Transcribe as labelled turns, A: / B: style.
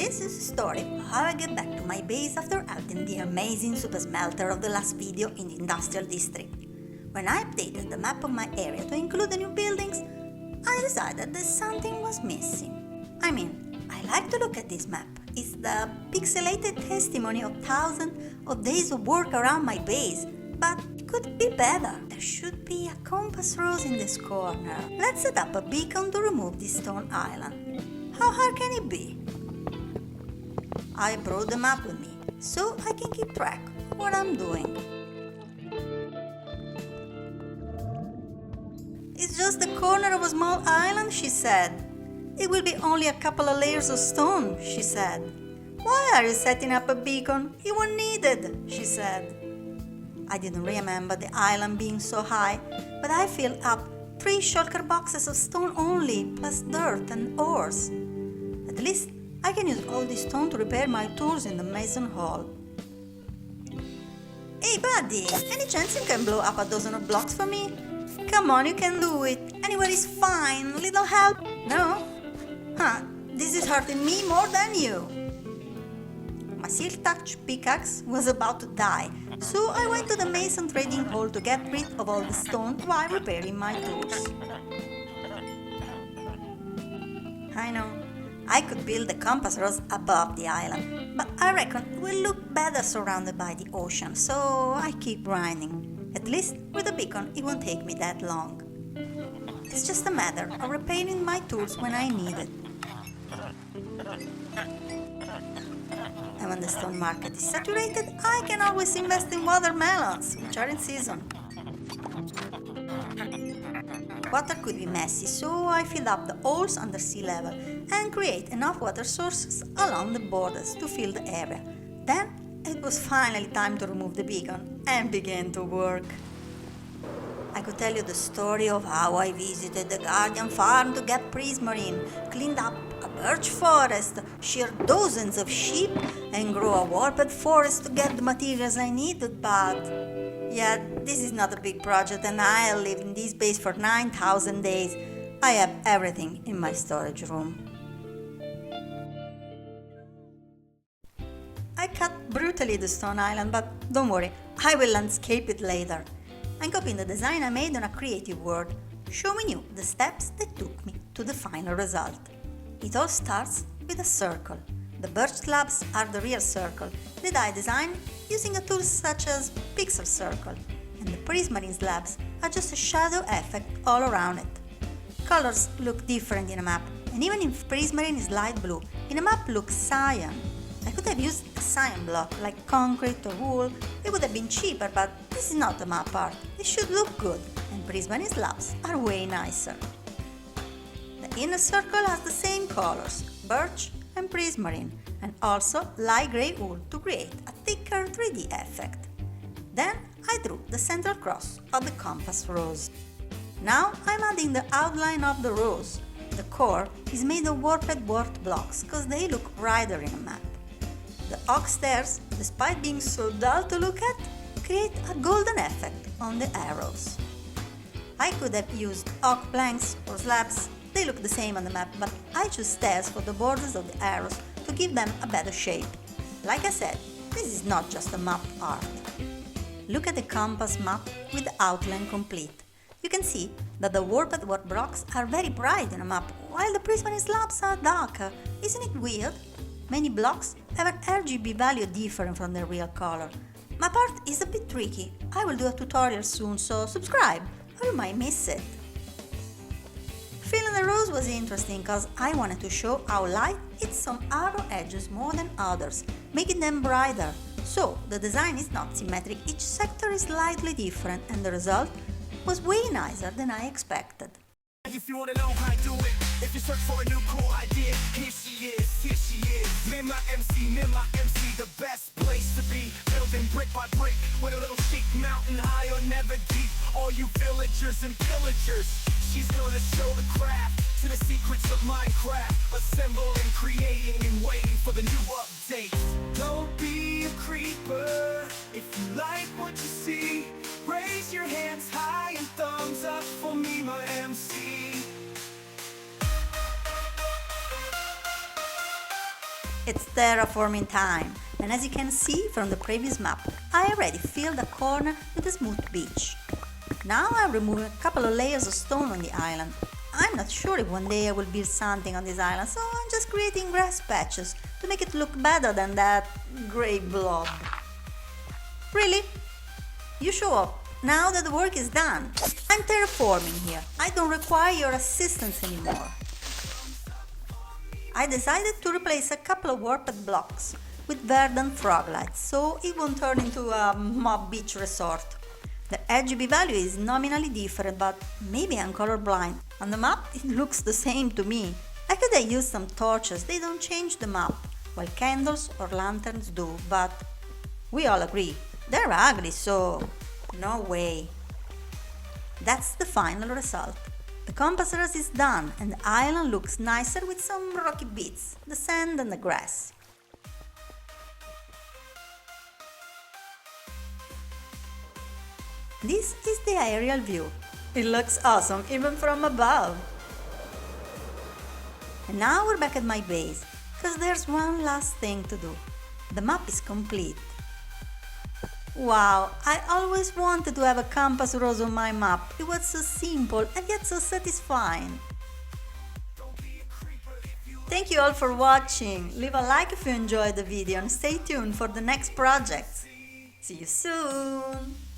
A: This is the story of how I get back to my base after helping the amazing super smelter of the last video in the industrial district. When I updated the map of my area to include the new buildings, I decided that something was missing. I mean, I like to look at this map. It's the pixelated testimony of thousands of days of work around my base, but it could be better. There should be a compass rose in this corner. Let's set up a beacon to remove this stone island. How hard can it be? I brought the map with me, so I can keep track of what I'm doing. It's just the corner of a small island, she said. It will be only a couple of layers of stone, she said. Why are you setting up a beacon? It won't need it, she said. I didn't remember the island being so high, but I filled up 3 shulker boxes of stone only, plus dirt and ores. At least I can use all this stone to repair my tools in the mason hall. Hey buddy, any chance you can blow up a dozen of blocks for me? Come on, you can do it. Anywhere is fine. Little help? No? Huh, this is hurting me more than you. My silk touch pickaxe was about to die, so I went to the mason trading hall to get rid of all the stone while repairing my tools. I know, I could build the compass rose above the island, but I reckon it will look better surrounded by the ocean, so I keep grinding. At least with the beacon it won't take me that long. It's just a matter of repairing my tools when I need it. And when the stone market is saturated, I can always invest in watermelons, which are in season. Water could be messy, so I filled up the holes under sea level and create enough water sources along the borders to fill the area. Then it was finally time to remove the beacon and begin to work. I could tell you the story of how I visited the Guardian farm to get prismarine, cleaned up a birch forest, sheared dozens of sheep, and grew a warped forest to get the materials I needed, but yeah, this is not a big project and I'll live in this base for 9,000 days. I have everything in my storage room. I cut brutally the stone island, but don't worry, I will landscape it later. I'm copying the design I made on a creative word, showing you the steps that took me to the final result. It all starts with a circle. The birch slabs are the real circle that I designed using a tool such as Pixel Circle, and the prismarine slabs are just a shadow effect all around it. Colors look different in a map, and even if prismarine is light blue, in a map looks cyan. I could have used a cyan block like concrete or wool. It would have been cheaper, but this is not a map art. It should look good, and prismarine slabs are way nicer. The inner circle has the same colors, birch and prismarine, and also light grey wool to create a thicker 3D effect. Then I drew the central cross of the compass rose. Now I'm adding the outline of the rose. The core is made of warped blocks because they look brighter in a map. The oak stairs, despite being so dull to look at, create a golden effect on the arrows. I could have used oak planks or slabs. They look the same on the map, but I choose stairs for the borders of the arrows to give them a better shape. Like I said, this is not just a map art. Look at the compass map with the outline complete. You can see that the warped blocks are very bright in a map, while the prismarine slabs are darker. Isn't it weird? Many blocks have an RGB value different from their real color. Map art is a bit tricky. I will do a tutorial soon, so subscribe or you might miss it. Filling the rose was interesting because I wanted to show how light hits some arrow edges more than others, making them brighter. So the design is not symmetric, each sector is slightly different, and the result was way nicer than I expected.
B: If you wanna know how I do it, if you search for a new cool idea, here she is. Me my MC, the best place to be. Building brick by brick, with a little chic, mountain high or never deep. All you villagers and pillagers, she's gonna show the craft to the secrets of Minecraft. Assembling, creating, and waiting for the new update. Don't be a creeper if you like what you see. Raise your hands high and thumbs up for me, my MC.
A: It's terraforming time, and as you can see from the previous map, I already filled a corner with a smooth beach. Now I'm removing a couple of layers of stone on the island. I'm not sure if one day I will build something on this island, so I'm just creating grass patches to make it look better than that grey blob. Really? You show up. Now that the work is done. I'm terraforming here. I don't require your assistance anymore. I decided to replace a couple of warped blocks with verdant frog lights, so it won't turn into a mob beach resort. The RGB value is nominally different, but maybe I'm colorblind. On the map it looks the same to me. I could have used some torches, they don't change the map, while candles or lanterns do, but we all agree, they're ugly, so no way. That's the final result. The compass rose is done and the island looks nicer with some rocky bits, the sand and the grass. This is the aerial view. It looks awesome even from above. And now we're back at my base, because there's one last thing to do. The map is complete. Wow, I always wanted to have a compass rose on my map. It was so simple and yet so satisfying. Thank you all for watching. Leave a like if you enjoyed the video and stay tuned for the next projects. See you soon!